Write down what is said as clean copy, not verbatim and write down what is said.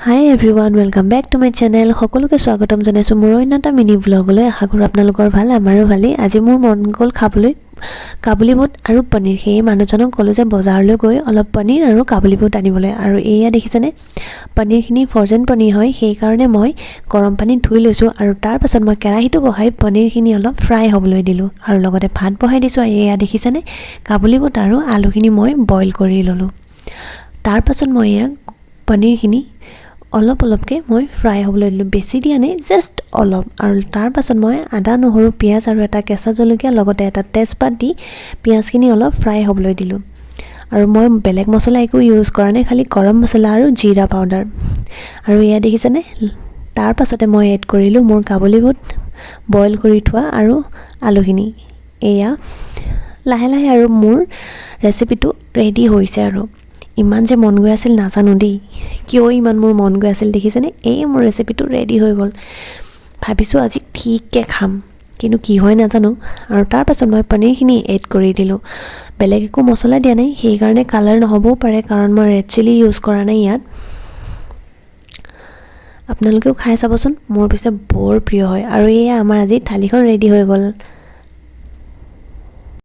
Hi everyone, welcome back to my channel. সকলোকে স্বাগতম জনাইছো মোৰ অন্যটা মিনি ব্লগলৈ। আশা কৰো আপোনালোকৰ ভাল, আমাৰো ভালেই। আজি মোৰ মন গ'ল খাবলৈ কাবুলী বুট আৰু পনীৰ। সেই মানুহজনক ক'লো যে বজাৰলৈ গৈ অলপ পনীৰ আৰু কাবুলী বুট আনিবলৈ। আৰু এয়া দেখিছেনে পনীৰখিনি ফ্ৰজেন পনীৰ হয়, সেই কাৰণে মই গৰম পানীত ধুই লৈছো আৰু তাৰ পাছত মই কেৰাহীটো বহাই পনীৰখিনি অলপ ফ্ৰাই হ'বলৈ দিলো আৰু লগতে ভাত বহাই দিছো। এয়া দেখিছেনে কাবুলী বুট আৰু আলুখিনি মই বইল কৰি ল'লো। তাৰ পাছত মই এয়া পনীৰখিনি অলপকৈ মই ফ্ৰাই হ'বলৈ দিলোঁ, বেছি দিয়া নাই, জাষ্ট অলপ। আৰু তাৰ পাছত মই আদা নহৰু পিঁয়াজ আৰু এটা কেঁচা জলকীয়া লগতে এটা তেজপাত দি পিঁয়াজখিনি অলপ ফ্ৰাই হ'বলৈ দিলোঁ। আৰু মই বেলেগ মছলা একো ইউজ কৰা নাই, খালি গৰম মছলা আৰু জিৰা পাউডাৰ। আৰু এয়া দেখিছেনে তাৰ পাছতে মই এড কৰিলোঁ মোৰ কাবুলী বুট বইল কৰি থোৱা আৰু আলুখিনি। এয়া লাহে লাহে আৰু মোৰ ৰেচিপিটো ৰেডি হৈছে। আৰু ইমান যে মন গৈ আছিল নাজানো দেই, কিয় ইমান মোৰ মন গৈ আছিল দেখিছেনে। এই মোৰ ৰেচিপিটো ৰেডি হৈ গ'ল, ভাবিছোঁ আজি ঠিককৈ খাম, কিন্তু কি হয় নাজানো। আৰু তাৰ পাছত মই পনীৰখিনি এড কৰি দিলোঁ। বেলেগ একো মছলা দিয়া নাই, সেইকাৰণে কালাৰ নহ'বও পাৰে, কাৰণ মই ৰেড চিলি ইউজ কৰা নাই ইয়াত। আপোনালোকেও খাই চাবচোন, মোৰ পিছে বৰ প্ৰিয় হয়। আৰু এয়া আমাৰ আজি থালিখন ৰেডি হৈ গ'ল।